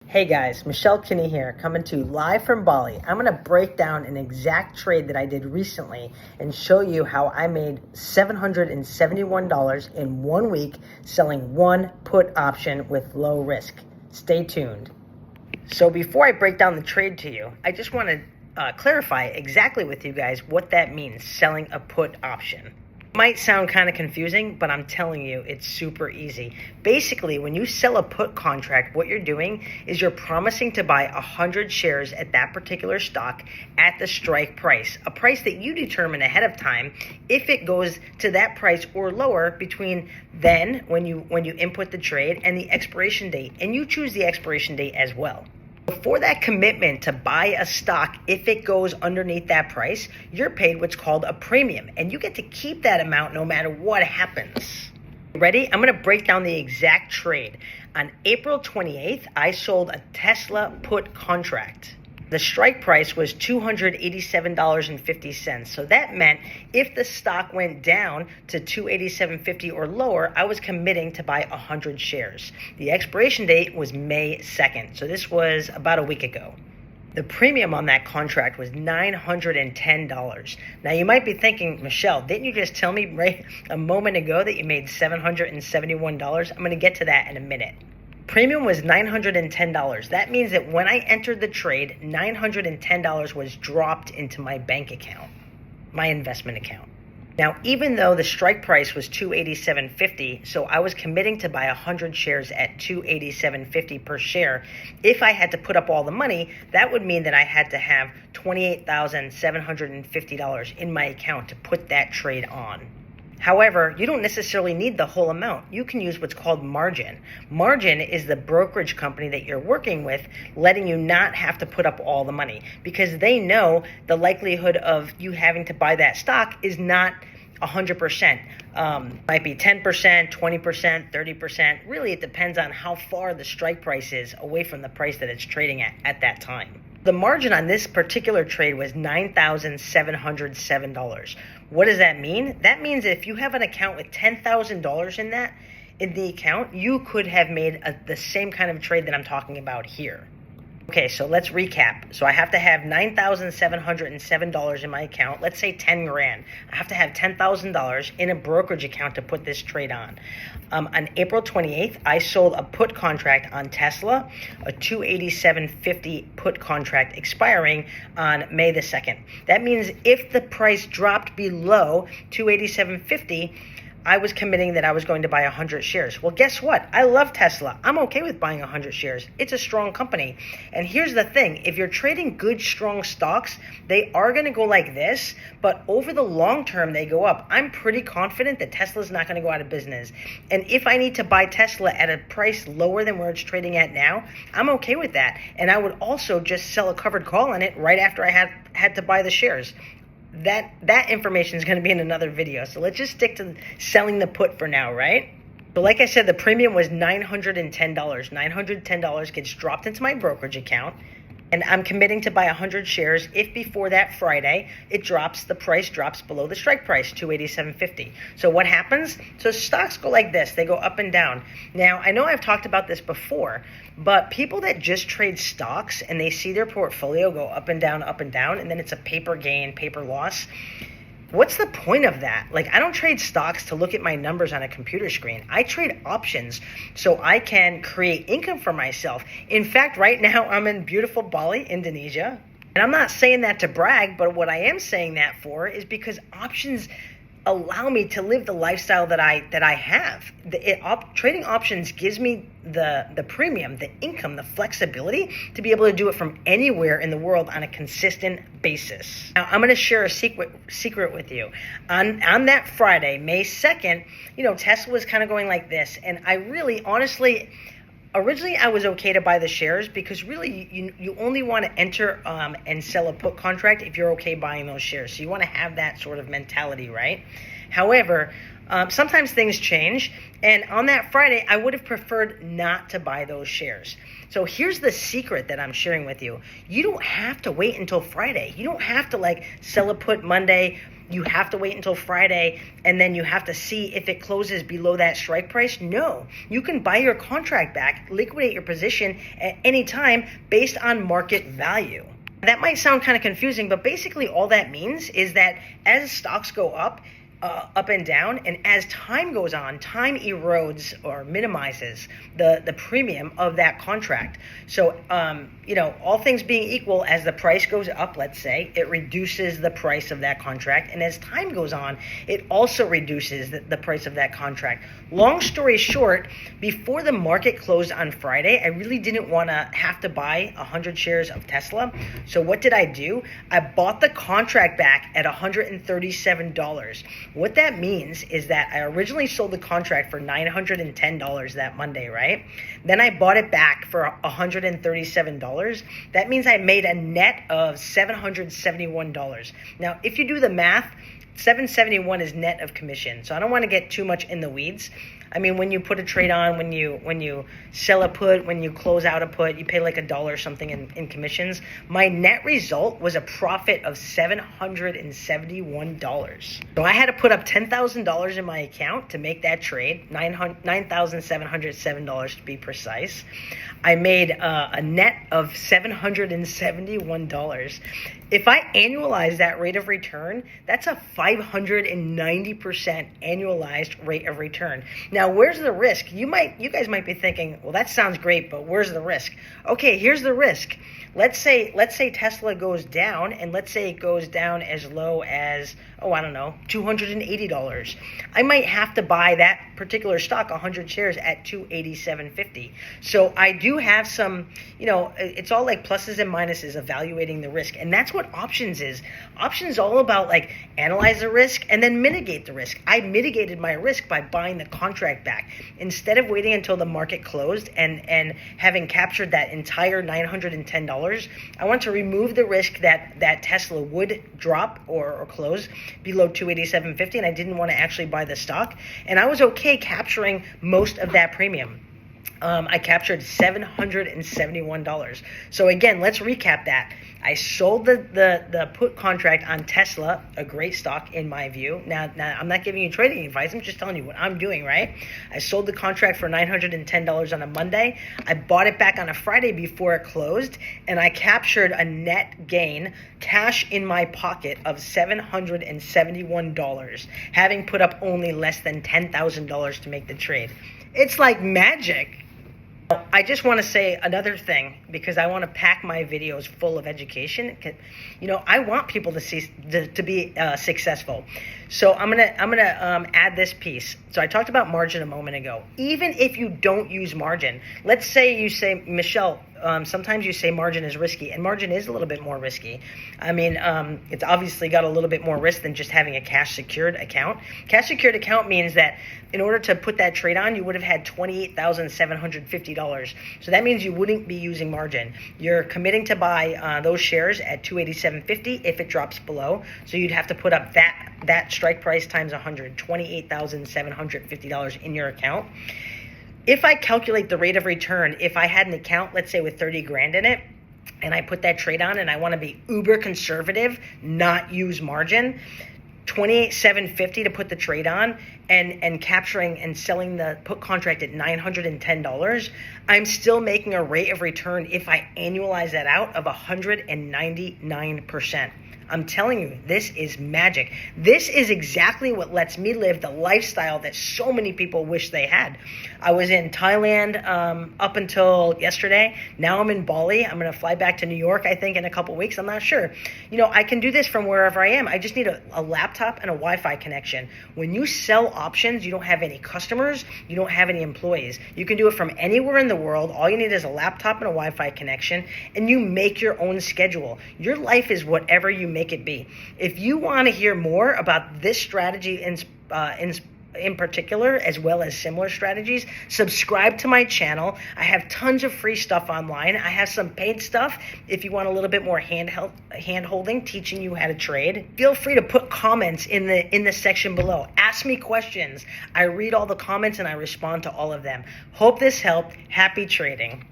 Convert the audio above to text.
Hey guys, Michelle Kinney here, coming to you live from Bali. I'm going to break down an exact trade that I did recently and show you how I made $771 in 1 week selling one put option with low risk. Stay tuned. So before I break down the trade to you, I just want to clarify exactly with you guys what that means, selling a put option. Might sound kind of confusing, but I'm telling you, it's super easy. Basically, when you sell a put contract, what you're doing is you're promising to buy 100 shares at that particular stock at the strike price, a price that you determine ahead of time if it goes to that price or lower between then when you input the trade and the expiration date, and you choose the expiration date as well. For that commitment to buy a stock, if it goes underneath that price, you're paid what's called a premium, and you get to keep that amount no matter what happens. Ready? I'm going to break down the exact trade. On April 28th, I sold a Tesla put contract. The strike price was $287.50. So that meant if the stock went down to $287.50 or lower, I was committing to buy 100 shares. The expiration date was May 2nd. So this was about a week ago. The premium on that contract was $910. Now you might be thinking, Michelle, didn't you just tell me right a moment ago that you made $771? I'm going to get to that in a minute. Premium was $910. That means that when I entered the trade, $910 was dropped into my bank account, my investment account. Now, even though the strike price was $287.50, so I was committing to buy 100 shares at $287.50 per share. If I had to put up all the money, that would mean that I had to have $28,750 in my account to put that trade on. However, you don't necessarily need the whole amount. You can use what's called margin. Margin is the brokerage company that you're working with, letting you not have to put up all the money because they know the likelihood of you having to buy that stock is not 100%. Might be 10%, 20%, 30%. Really, it depends on how far the strike price is away from the price that it's trading at that time. The margin on this particular trade was $9,707. What does that mean? That means if you have an account with $10,000 in the account, you could have made the same kind of trade that I'm talking about here. Okay, so let's recap. So I have to have $9,707 in my account. Let's say 10 grand. I have to have $10,000 in a brokerage account to put this trade on. On April 28th, I sold a put contract on Tesla, a $287.50 put contract expiring on May the 2nd. That means if the price dropped below $287.50, I was committing that I was going to buy 100 shares. Well, guess what? I love Tesla. I'm okay with buying 100 shares. It's a strong company. And here's the thing. If you're trading good, strong stocks, they are going to go like this, but over the long term, they go up. I'm pretty confident that Tesla's not going to go out of business. And if I need to buy Tesla at a price lower than where it's trading at now, I'm okay with that. And I would also just sell a covered call on it right after I had to buy the shares. That information is going to be in another video. So let's just stick to selling the put for now, right? So like I said, the premium was $910. $910 gets dropped into my brokerage account, and I'm committing to buy 100 shares if before that Friday the price drops below the strike price, $287.50. So what happens? So stocks go like this. They go up and down. Now, I know I've talked about this before, but people that just trade stocks and they see their portfolio go up and down, and then it's a paper gain, paper loss, what's the point of that? Like, I don't trade stocks to look at my numbers on a computer screen. I trade options so I can create income for myself. In fact, right now I'm in beautiful Bali, Indonesia. And I'm not saying that to brag, but what I am saying that for is because options allow me to live the lifestyle that I have. Trading options gives me the premium, the income, the flexibility to be able to do it from anywhere in the world on a consistent basis. Now, I'm going to share a secret with you. On that Friday, May 2nd, Tesla was kind of going like this, and I really, honestly, originally, I was okay to buy the shares because really you only want to enter and sell a put contract if you're okay buying those shares. So you want to have that sort of mentality, right? However, sometimes things change. And on that Friday, I would have preferred not to buy those shares. So here's the secret that I'm sharing with you. You don't have to wait until Friday. You don't have to sell a put Monday, you have to wait until Friday and then you have to see if it closes below that strike price. No, you can buy your contract back, liquidate your position at any time based on market value. That might sound kind of confusing, but basically all that means is that as stocks go up and down, and as time goes on, time erodes or minimizes the premium of that contract. So, all things being equal, as the price goes up, let's say, it reduces the price of that contract. And as time goes on, it also reduces the price of that contract. Long story short, before the market closed on Friday, I really didn't want to have to buy 100 shares of Tesla. So what did I do? I bought the contract back at $137. What that means is that I originally sold the contract for $910 that Monday, right? Then I bought it back for $137. That means I made a net of $771. Now, if you do the math, $771 is net of commission. So I don't want to get too much in the weeds. I mean, when you put a trade on, when you sell a put, when you close out a put, you pay like $1 or something in commissions. My net result was a profit of $771. So I had to put up $10,000 in my account to make that trade, $9,707 to be precise. I made a net of $771. If I annualize that rate of return, that's a 590% annualized rate of return. Now, where's the risk? You guys might be thinking, well, that sounds great, but where's the risk? Okay, here's the risk. Let's say Tesla goes down, and let's say it goes down as low as, $280. I might have to buy that particular stock, 100 shares, at $287.50. So I do have some, it's all like pluses and minuses evaluating the risk. And that's what options is. Options is all about like analyze the risk and then mitigate the risk. I mitigated my risk by buying the contract back. Instead of waiting until the market closed and having captured that entire $910, I want to remove the risk that Tesla would drop or close below $287.50, and I didn't want to actually buy the stock. And I was okay capturing most of that premium. I captured $771. So again, let's recap that. I sold the put contract on Tesla, a great stock in my view. Now, I'm not giving you trading advice. I'm just telling you what I'm doing, right? I sold the contract for $910 on a Monday. I bought it back on a Friday before it closed, and I captured a net gain, cash in my pocket, of $771, having put up only less than $10,000 to make the trade. It's like magic. I just want to say another thing, because I want to pack my videos full of education. I want people to be successful. So I'm gonna add this piece. So I talked about margin a moment ago. Even if you don't use margin, let's say you say, Michelle, sometimes you say margin is risky, and margin is a little bit more risky. I mean, it's obviously got a little bit more risk than just having a cash secured account. Cash secured account means that in order to put that trade on, you would have had $28,750. So that means you wouldn't be using margin. You're committing to buy those shares at $287.50 if it drops below. So you'd have to put up that strike price times 100, $28,750 in your account. If I calculate the rate of return, if I had an account, let's say with 30 grand in it, and I put that trade on and I want to be uber conservative, not use margin, $28,750 to put the trade on, and capturing and selling the put contract at $910, I'm still making a rate of return, if I annualize that out, of 199%. I'm telling you, this is magic. This is exactly what lets me live the lifestyle that so many people wish they had. I was in Thailand up until yesterday. Now I'm in Bali. I'm going to fly back to New York, I think, in a couple weeks. I'm not sure. I can do this from wherever I am. I just need a laptop and a Wi-Fi connection. When you sell options, you don't have any customers. You don't have any employees. You can do it from anywhere in the world. All you need is a laptop and a Wi-Fi connection, and you make your own schedule. Your life is whatever you make it be. If you want to hear more about this strategy in particular, as well as similar strategies, subscribe to my channel. I have tons of free stuff online. I have some paid stuff if you want a little bit more hand-holding, teaching you how to trade. Feel free to put comments in the section below. Ask me questions. I read all the comments and I respond to all of them. Hope this helped. Happy trading.